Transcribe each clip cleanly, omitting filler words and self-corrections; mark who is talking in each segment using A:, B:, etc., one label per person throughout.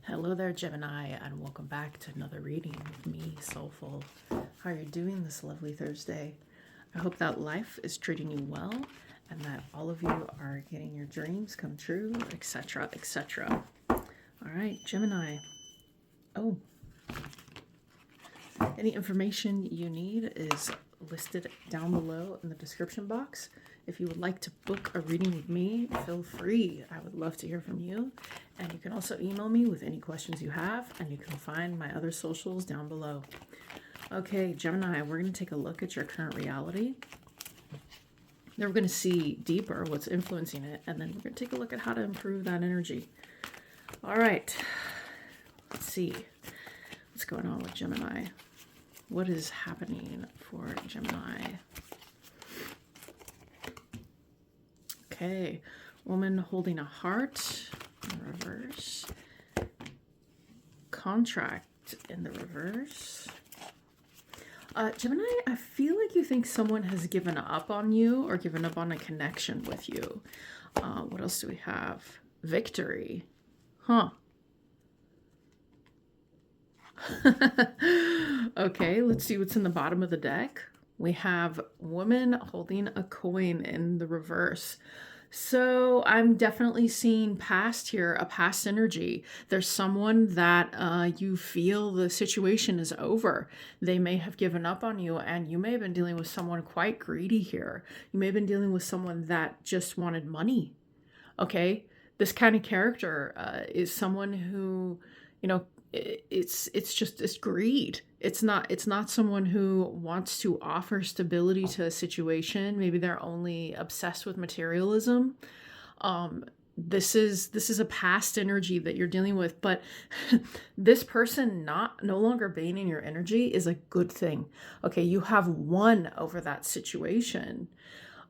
A: Hello there, Gemini, and welcome back to another reading with me, Soulful. How are you doing this lovely Thursday? I hope that life is treating you well and that all of you are getting your dreams come true, etc., etc. All right, Gemini. Oh, any information you need is listed down below in the description box. If you would like to book a reading with me, feel free. I would love to hear from you. And you can also email me with any questions you have, and you can find my other socials down below. Okay, Gemini, we're going to take a look at your current reality. Then we're going to see deeper what's influencing it, and then we're going to take a look at how to improve that energy. All right, let's see what's going on with Gemini. What is happening for Gemini? Okay, woman holding a heart in reverse. Contract in the reverse. Gemini, I feel like you think someone has given up on you or given up on a connection with you. What else do we have? Victory. Huh. Okay, let's see what's in the bottom of the deck. We have woman holding a coin in the reverse. So I'm definitely seeing past here, a past energy. There's someone that you feel the situation is over. They may have given up on you, and you may have been dealing with someone quite greedy here. You may have been dealing with someone that just wanted money. Okay, this kind of character is someone who, you know, it's greed. It's not someone who wants to offer stability to a situation. Maybe they're only obsessed with materialism. This is a past energy that you're dealing with, but this person no longer being in your energy is a good thing. Okay, you have won over that situation.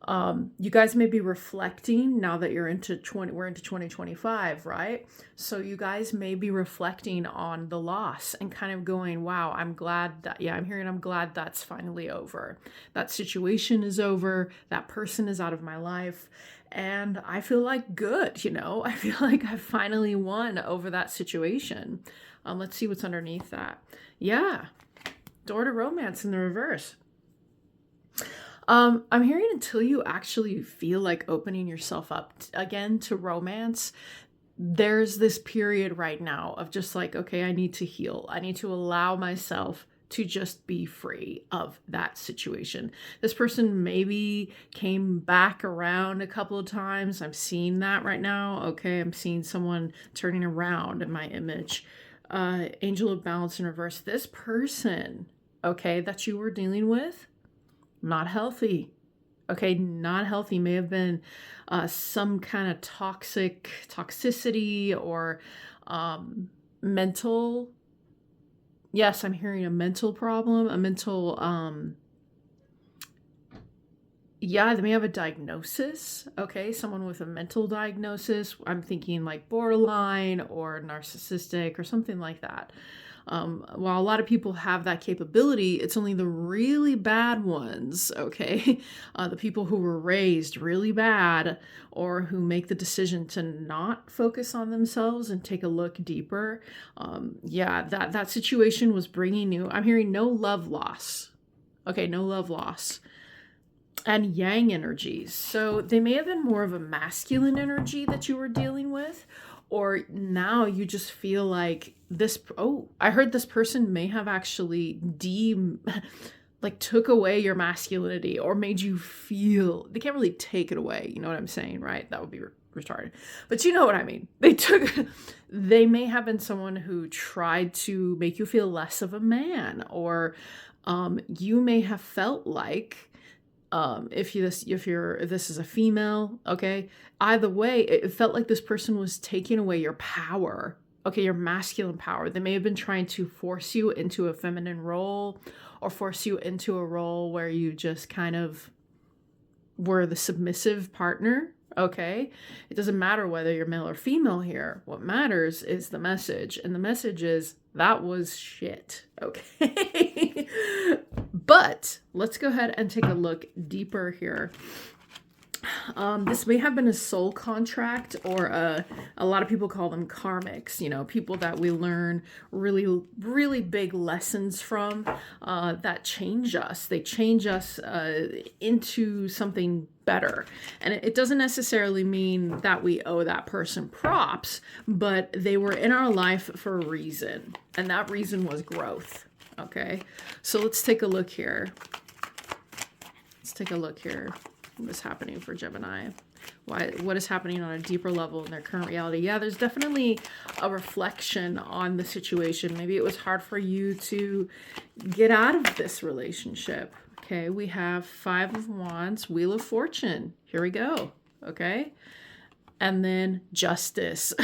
A: You guys may be reflecting now that we're into 2025, right? So you guys may be reflecting on the loss and kind of going, wow, I'm glad that's finally over. That situation is over. That person is out of my life. And I feel like good, I feel like I finally won over that situation. Let's see what's underneath that. Yeah. Door to romance in the reverse. I'm hearing until you actually feel like opening yourself up again to romance, there's this period right now of just like, okay, I need to heal. I need to allow myself to just be free of that situation. This person maybe came back around a couple of times. I'm seeing that right now. Okay, I'm seeing someone turning around in my image. Angel of Balance in reverse. This person, okay, that you were dealing with, not healthy. Okay, not healthy. May have been some kind of toxicity or mental. Yes, I'm hearing a mental problem, a mental, they may have a diagnosis. Okay, someone with a mental diagnosis. I'm thinking like borderline or narcissistic or something like that. While a lot of people have that capability, it's only the really bad ones, okay? The people who were raised really bad or who make the decision to not focus on themselves and take a look deeper. That situation was bringing you, I'm hearing no love loss. Okay, no love loss. And yang energies. So they may have been more of a masculine energy that you were dealing with, or now you just feel like I heard this person may have actually took away your masculinity or made you feel, they can't really take it away. You know what I'm saying, right? That would be retarded. But you know what I mean. They may have been someone who tried to make you feel less of a man, or you may have felt like, if this is a female, okay, either way, it felt like this person was taking away your power, okay, your masculine power. They may have been trying to force you into a feminine role or force you into a role where you just kind of were the submissive partner, okay? It doesn't matter whether you're male or female here. What matters is the message, and the message is that was shit, okay? But let's go ahead and take a look deeper here. This may have been a soul contract, or a lot of people call them karmics, you know, people that we learn really, really big lessons from, that change us. They change us into something better. And it doesn't necessarily mean that we owe that person props, but they were in our life for a reason. And that reason was growth. Okay, so let's take a look here. Let's take a look here. What's happening for Gemini? What is happening on a deeper level in their current reality? Yeah, there's definitely a reflection on the situation. Maybe it was hard for you to get out of this relationship. Okay, we have 5 of Wands, Wheel of Fortune. Here we go. Okay, and then Justice.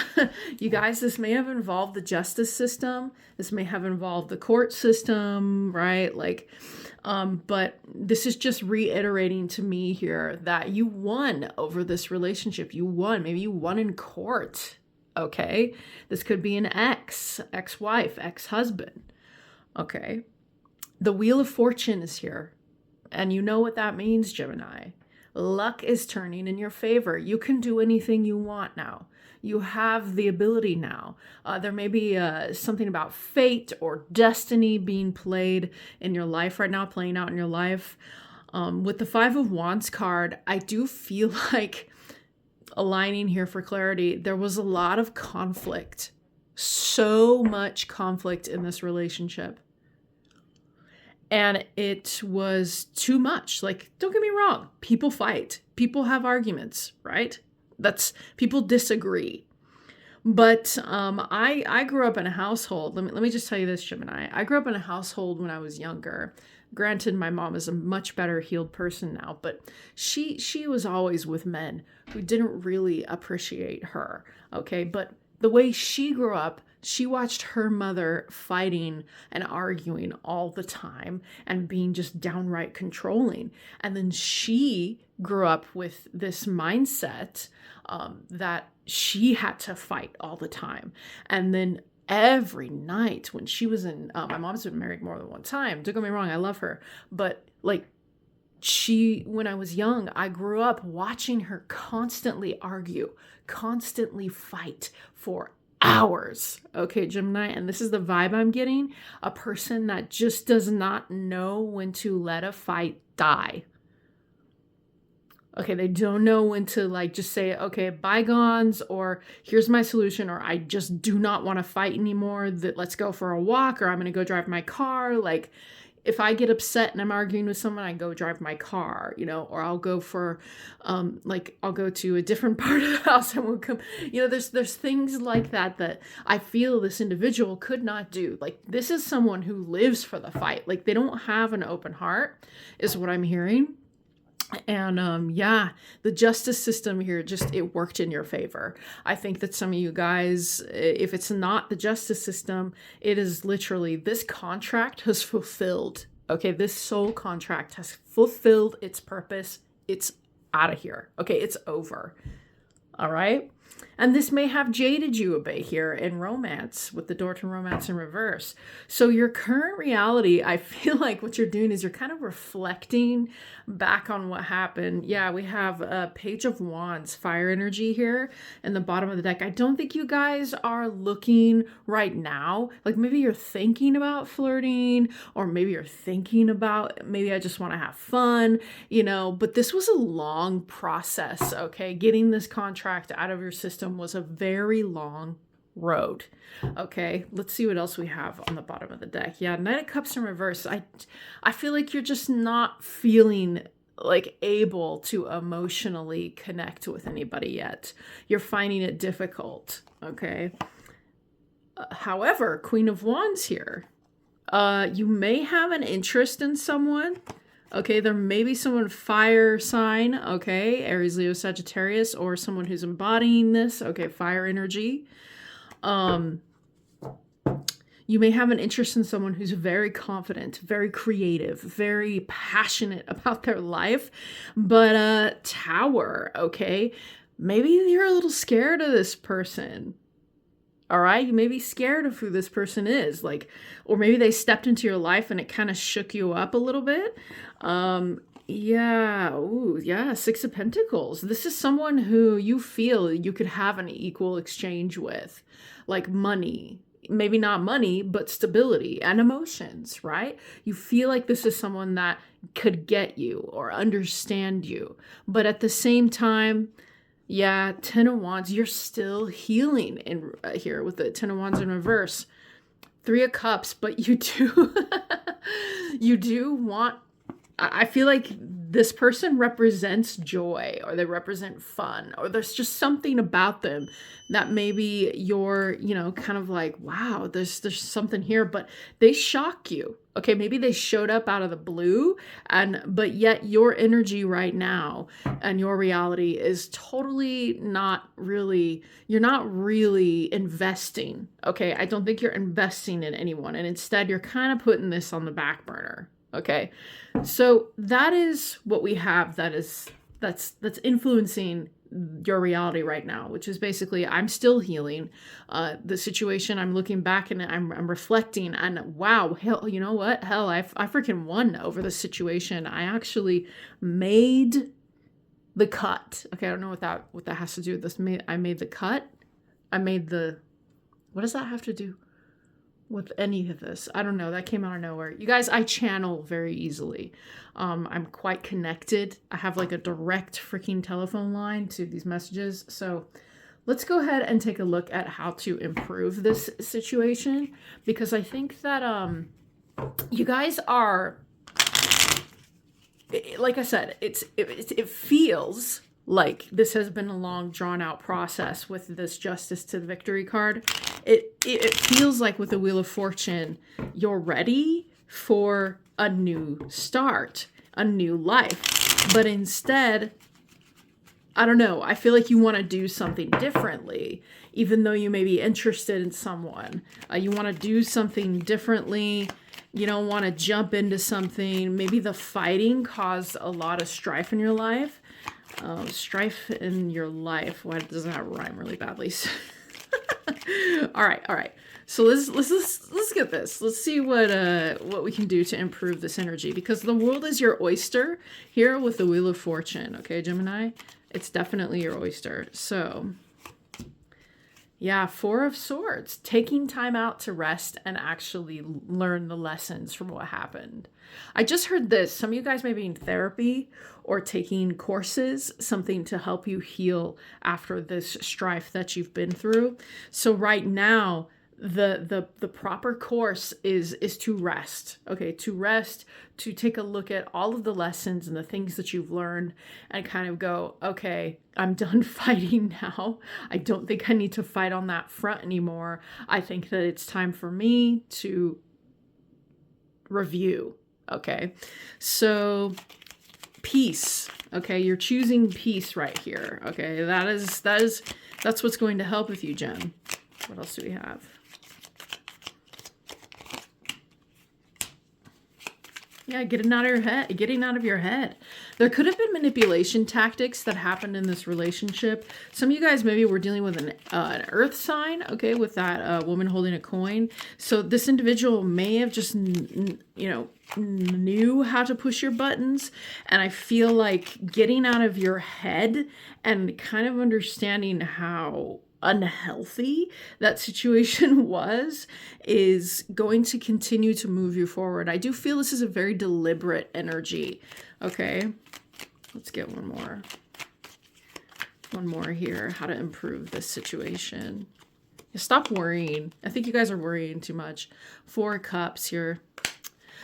A: You guys, this may have involved the justice system. This may have involved the court system, right? Like, but this is just reiterating to me here that you won over this relationship. You won. Maybe you won in court. Okay, this could be an ex-wife, ex-husband. Okay, the Wheel of Fortune is here. And you know what that means, Gemini. Luck is turning in your favor. You can do anything you want now. You have the ability now. There may be something about fate or destiny being played in your life right now, playing out in your life. With the 5 of Wands card, I do feel like, aligning here for clarity, there was a lot of conflict. So much conflict in this relationship. And it was too much. Like, don't get me wrong. People fight. People have arguments, right? People disagree. But I grew up in a household. Let me just tell you this, Gemini. I grew up in a household when I was younger. Granted, my mom is a much better healed person now, but she was always with men who didn't really appreciate her. Okay, but the way she grew up, she watched her mother fighting and arguing all the time and being just downright controlling. And then she grew up with this mindset that she had to fight all the time. And then every night when she was in, my mom's been married more than one time. Don't get me wrong, I love her. But like, when I was young, I grew up watching her constantly argue, constantly fight for hours. Okay, Gemini, and this is the vibe I'm getting. A person that just does not know when to let a fight die. Okay, they don't know when to like just say, okay, bygones, or here's my solution, or I just do not want to fight anymore. Let's go for a walk, or I'm going to go drive my car. Like, if I get upset and I'm arguing with someone, I go drive my car, you know, or I'll go for, I'll go to a different part of the house and we'll come, you know, there's things like that I feel this individual could not do. Like, this is someone who lives for the fight. Like, they don't have an open heart is what I'm hearing. And yeah, the justice system here, it worked in your favor. I think that some of you guys, if it's not the justice system, it is literally, this contract has fulfilled. Okay, this soul contract has fulfilled its purpose. It's out of here. Okay, it's over. All right. And this may have jaded you a bit here in romance, with the door to romance in reverse. So your current reality, I feel like what you're doing is you're kind of reflecting back on what happened. Yeah, we have a Page of Wands, fire energy here in the bottom of the deck. I don't think you guys are looking right now. Like, maybe you're thinking about flirting, or maybe you're thinking about, maybe I just want to have fun, you know, but this was a long process, okay? Getting this contract out of your system was a very long road. Okay, let's see what else we have on the bottom of the deck. Yeah, Knight of Cups in reverse. I feel like you're just not feeling like able to emotionally connect with anybody yet. You're finding it difficult. Okay. However, Queen of Wands here. You may have an interest in someone. Okay, there may be someone fire sign, okay, Aries, Leo, Sagittarius, or someone who's embodying this, okay, fire energy. You may have an interest in someone who's very confident, very creative, very passionate about their life, but Tower, okay, maybe you're a little scared of this person. All right, you may be scared of who this person is, like, or maybe they stepped into your life and it kind of shook you up a little bit. Yeah. Ooh, yeah. Six of Pentacles. This is someone who you feel you could have an equal exchange with, like money. Maybe not money, but stability and emotions, right? You feel like this is someone that could get you or understand you. But at the same time, yeah, Ten of Wands, you're still healing in here with the Ten of Wands in reverse. Three of Cups, but you do, you do want, I feel like this person represents joy, or they represent fun, or there's just something about them that maybe you're, you know, kind of like, wow, there's something here, but they shock you. Okay, maybe they showed up out of the blue, but yet your energy right now and your reality is totally not really, you're not really investing. Okay, I don't think you're investing in anyone, and instead you're kind of putting this on the back burner. Okay, so that is what we have that's influencing your reality right now, which is basically, I'm still healing the situation. I'm looking back and I'm reflecting, and wow, hell, you know what? Hell, I freaking won over the situation. I actually made the cut. Okay, I don't know what that has to do with this. I made the cut. I made the, what does that have to do with any of this? I don't know. That came out of nowhere. You guys, I channel very easily. I'm quite connected. I have like a direct freaking telephone line to these messages. So let's go ahead and take a look at how to improve this situation, because I think that you guys are, like I said, it feels like this has been a long drawn out process with this Justice to the Victory card. It feels like with the Wheel of Fortune, you're ready for a new start, a new life. But instead, I don't know, I feel like you want to do something differently, even though you may be interested in someone. You want to do something differently. You don't want to jump into something. Maybe the fighting caused a lot of strife in your life. Strife in your life. Why does that rhyme really badly? All right. So let's get this. Let's see what we can do to improve this energy, because the world is your oyster here with the Wheel of Fortune. Okay, Gemini, it's definitely your oyster. So yeah, Four of Swords, taking time out to rest and actually learn the lessons from what happened. I just heard this. Some of you guys may be in therapy or taking courses, something to help you heal after this strife that you've been through. So right now, the proper course is to rest. Okay, to rest, to take a look at all of the lessons and the things that you've learned and kind of go, okay, I'm done fighting now. I don't think I need to fight on that front anymore. I think that it's time for me to review. Okay, so peace. Okay, you're choosing peace right here. Okay, that's what's going to help with you, Jen. What else do we have? Yeah, getting out of your head. There could have been manipulation tactics that happened in this relationship. Some of you guys maybe were dealing with an earth sign, okay, with that woman holding a coin. So this individual may have just, knew how to push your buttons. And I feel like getting out of your head and kind of understanding how unhealthy that situation was is going to continue to move you forward. I do feel this is a very deliberate energy. Okay, let's get one more here. How to improve this situation. Stop worrying. I think you guys are worrying too much. Four of Cups here.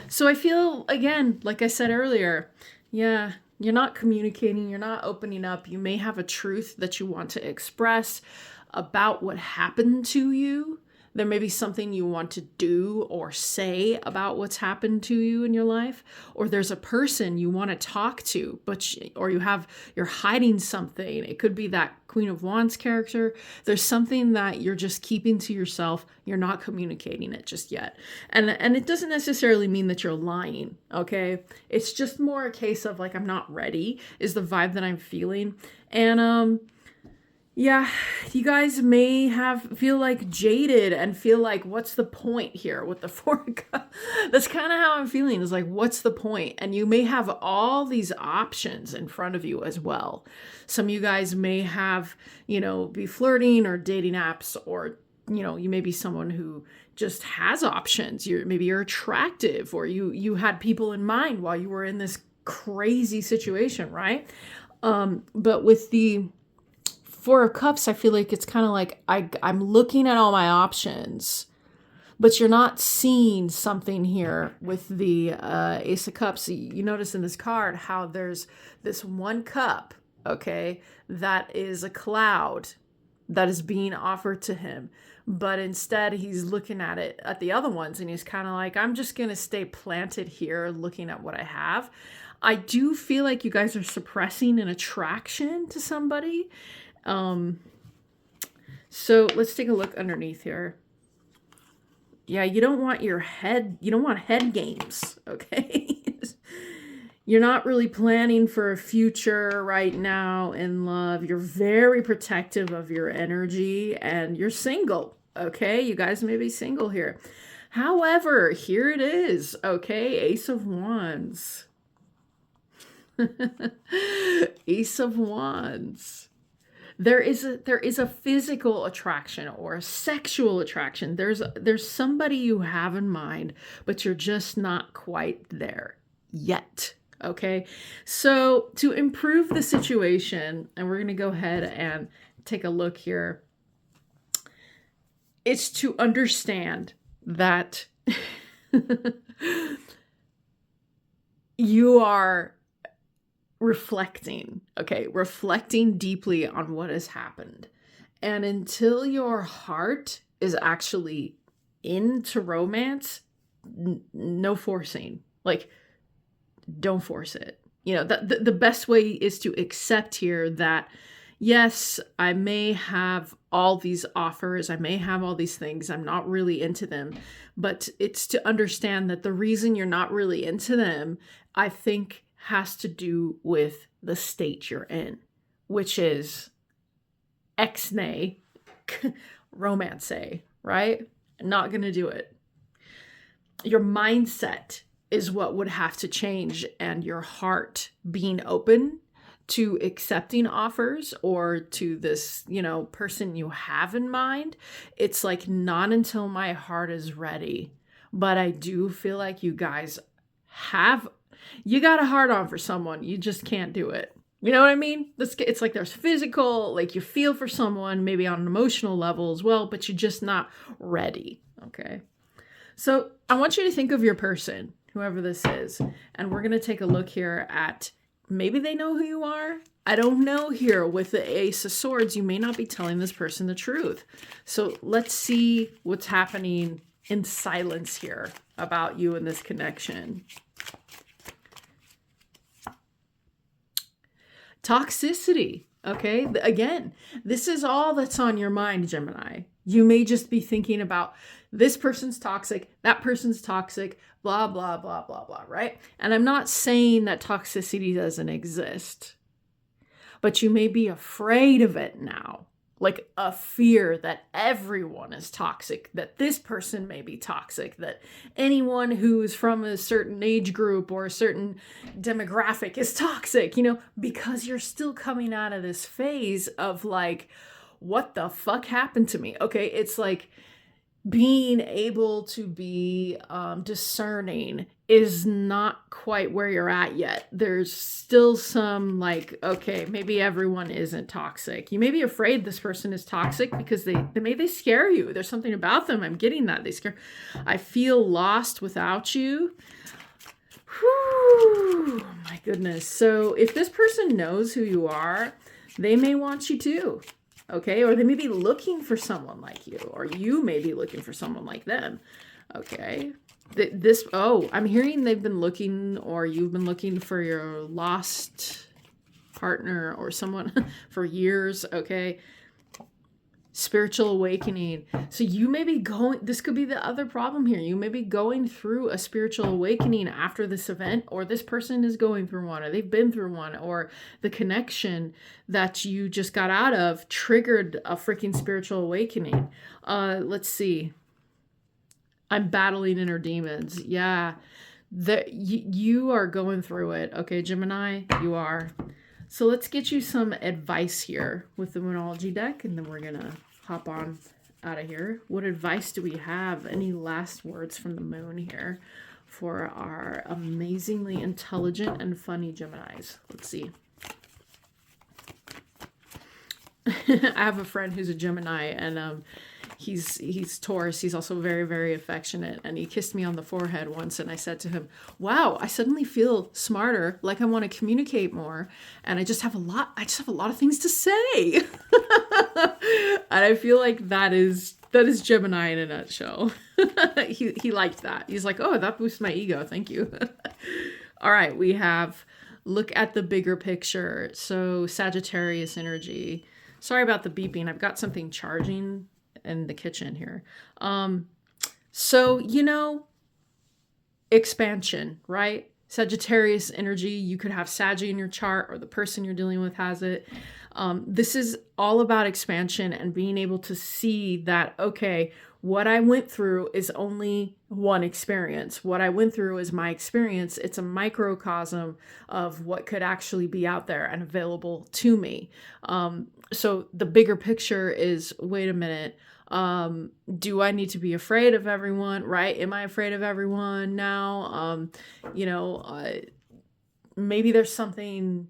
A: So I feel, again, like I said earlier, yeah, you're not communicating, you're not opening up. You may have a truth that you want to express about what happened to you. There may be something you want to do or say about what's happened to you in your life, or there's a person you want to talk to, or you're hiding something. It could be that Queen of Wands character. There's something that you're just keeping to yourself. You're not communicating it just yet. And it doesn't necessarily mean that you're lying, okay? It's just more a case of like, I'm not ready is the vibe that I'm feeling. And Yeah, you guys may feel like jaded and feel like, what's the point here with the Four of Cups? That's kind of how I'm feeling. Is like, what's the point? And you may have all these options in front of you as well. Some of you guys may have, be flirting or dating apps, or you may be someone who just has options. Maybe you're attractive, or you had people in mind while you were in this crazy situation, right? But with the Four of Cups, I feel like it's kind of like I'm looking at all my options, but you're not seeing something here with the Ace of Cups. You notice in this card how there's this one cup, okay, that is a cloud that is being offered to him. But instead, he's looking at the other ones, and he's kind of like, I'm just going to stay planted here looking at what I have. I do feel like you guys are suppressing an attraction to somebody. So let's take a look underneath here. Yeah, you don't want head games, okay? You're not really planning for a future right now in love. You're very protective of your energy, and you're single, okay? You guys may be single here. However, here it is, okay? Ace of Wands. Ace of Wands. There is a physical attraction or a sexual attraction. There's somebody you have in mind, but you're just not quite there yet. Okay. So to improve the situation, and we're going to go ahead and take a look here, it's to understand that you are reflecting deeply on what has happened. And until your heart is actually into romance, no forcing. Like, don't force it. The best way is to accept here that, yes, I may have all these offers, I may have all these things, I'm not really into them, but it's to understand that the reason you're not really into them, I think, has to do with the state you're in, which is ex-nay, romance, right? Not going to do it. Your mindset is what would have to change, and your heart being open to accepting offers or to this, person you have in mind. It's like, not until my heart is ready. But I do feel like you guys you got a heart on for someone. You just can't do it. You know what I mean? It's like there's physical, like you feel for someone, maybe on an emotional level as well, but you're just not ready. Okay. So I want you to think of your person, whoever this is, and we're going to take a look here at, maybe they know who you are. I don't know here with the Ace of Swords. You may not be telling this person the truth. So let's see what's happening in silence here about you and this connection. Toxicity. Okay. Again, this is all that's on your mind, Gemini. You may just be thinking about, this person's toxic, that person's toxic, blah, blah, blah, blah, blah, right? And I'm not saying that toxicity doesn't exist, but you may be afraid of it now. Like a fear that everyone is toxic, that this person may be toxic, that anyone who is from a certain age group or a certain demographic is toxic, because you're still coming out of this phase of like, what the fuck happened to me? Okay, it's like being able to be discerning is not quite where you're at yet. There's still some like, okay, maybe everyone isn't toxic. You may be afraid this person is toxic because they scare you. There's something about them. I'm getting that. They scare. I feel lost without you. Whew, my goodness. So if this person knows who you are, they may want you too. Okay, or they may be looking for someone like you, or you may be looking for someone like them. Okay, I'm hearing they've been looking, or you've been looking for your lost partner or someone for years. Okay, spiritual awakening. So you may be going, this could be the other problem here. You may be going through a spiritual awakening after this event, or this person is going through one, or they've been through one, or the connection that you just got out of triggered a freaking spiritual awakening. Let's see. I'm battling inner demons. Yeah. You are going through it. Okay, Gemini, you are. So let's get you some advice here with the Moonology deck, and then we're going to hop on out of here. What advice do we have? Any last words from the moon here for our amazingly intelligent and funny Geminis? Let's see. I have a friend who's a Gemini, and he's Taurus. He's also very, very affectionate, and he kissed me on the forehead once, and I said to him, wow, I suddenly feel smarter, like I want to communicate more, and I just have a lot of things to say. And I feel like that is Gemini in a nutshell. He liked that. He's like, oh, that boosts my ego, thank you. All right, we have look at the bigger picture. So Sagittarius energy. Sorry about the beeping. I've got something charging in the kitchen here. So, expansion, right? Sagittarius energy, you could have Saggy in your chart, or the person you're dealing with has it. This is all about expansion and being able to see that, okay, what I went through is only one experience. What I went through is my experience. It's a microcosm of what could actually be out there and available to me. So the bigger picture is, wait a minute, do I need to be afraid of everyone, right? Am I afraid of everyone now? Maybe there's something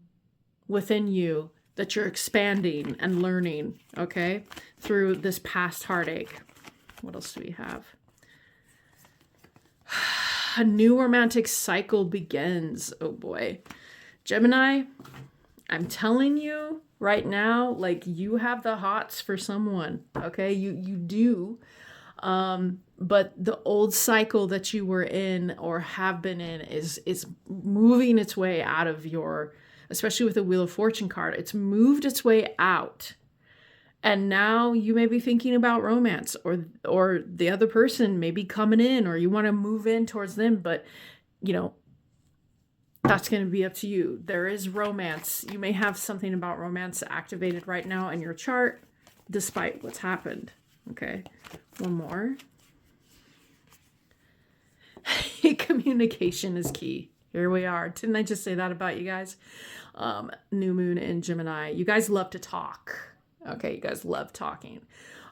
A: within you that you're expanding and learning, okay, through this past heartache. What else do we have? A new romantic cycle begins. Oh boy. Gemini, I'm telling you right now, like, you have the hots for someone, okay? You do. But the old cycle that you were in or have been in is moving its way out of your, especially with the Wheel of Fortune card, it's moved its way out. And now you may be thinking about romance, or the other person may be coming in, or you want to move in towards them, but that's going to be up to you. There is romance. You may have something about romance activated right now in your chart, despite what's happened. Okay, one more. Communication is key. Here we are. Didn't I just say that about you guys? New moon in Gemini. You guys love to talk. Okay, you guys love talking.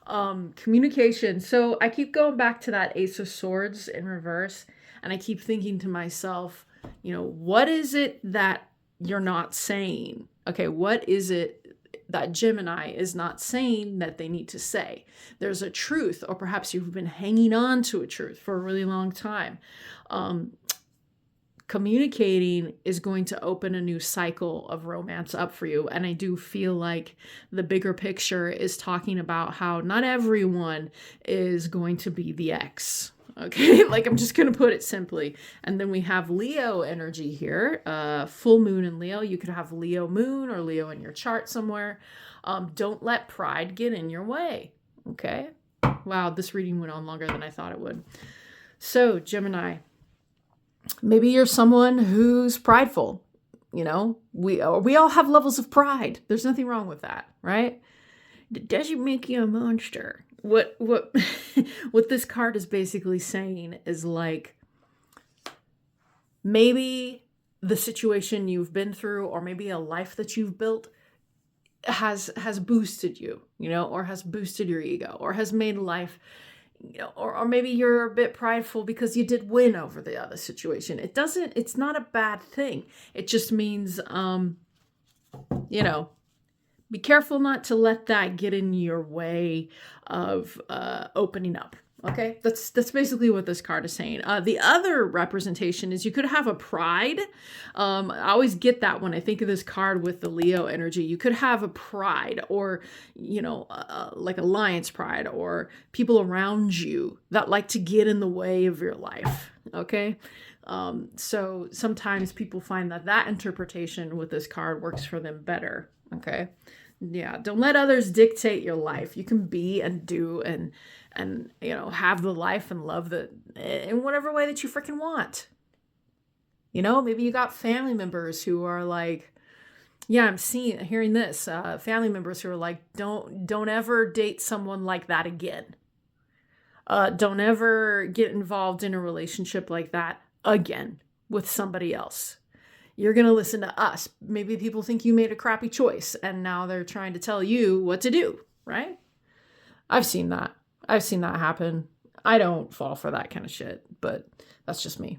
A: Communication. So I keep going back to that Ace of Swords in reverse, and I keep thinking to myself, what is it that you're not saying? Okay, what is it that Gemini is not saying that they need to say? There's a truth, or perhaps you've been hanging on to a truth for a really long time. Communicating is going to open a new cycle of romance up for you. And I do feel like the bigger picture is talking about how not everyone is going to be the ex. Okay, like, I'm just going to put it simply. And then we have Leo energy here, full moon in Leo. You could have Leo moon or Leo in your chart somewhere. Don't let pride get in your way. Okay. Wow, this reading went on longer than I thought it would. So Gemini, maybe you're someone who's prideful. We all have levels of pride. There's nothing wrong with that, right? It doesn't make you a monster. What what this card is basically saying is, like, maybe the situation you've been through, or maybe a life that you've built has boosted you, or has boosted your ego, or has made life, or maybe you're a bit prideful because you did win over the other situation. It's not a bad thing. It just means, be careful not to let that get in your way of opening up. Okay, that's basically what this card is saying. The other representation is you could have a pride. I always get that when I think of this card with the Leo energy. You could have a pride, or like alliance pride, or people around you that like to get in the way of your life. Okay, so sometimes people find that interpretation with this card works for them better. Okay, Yeah, don't let others dictate your life. You can be and do and you know, have the life and love that in whatever way that you freaking want. You know, maybe you got family members who are like, yeah, I'm hearing this, family members who are like, don't ever date someone like that again. Don't ever get involved in a relationship like that again with somebody else. You're going to listen to us. Maybe people think you made a crappy choice and now they're trying to tell you what to do, right? I've seen that. I've seen that happen. I don't fall for that kind of shit, but that's just me.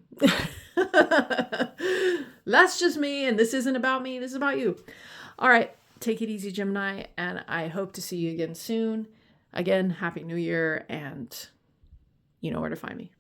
A: That's just me, and this isn't about me. This is about you. All right. Take it easy, Gemini, and I hope to see you again soon. Again, Happy New Year, and you know where to find me.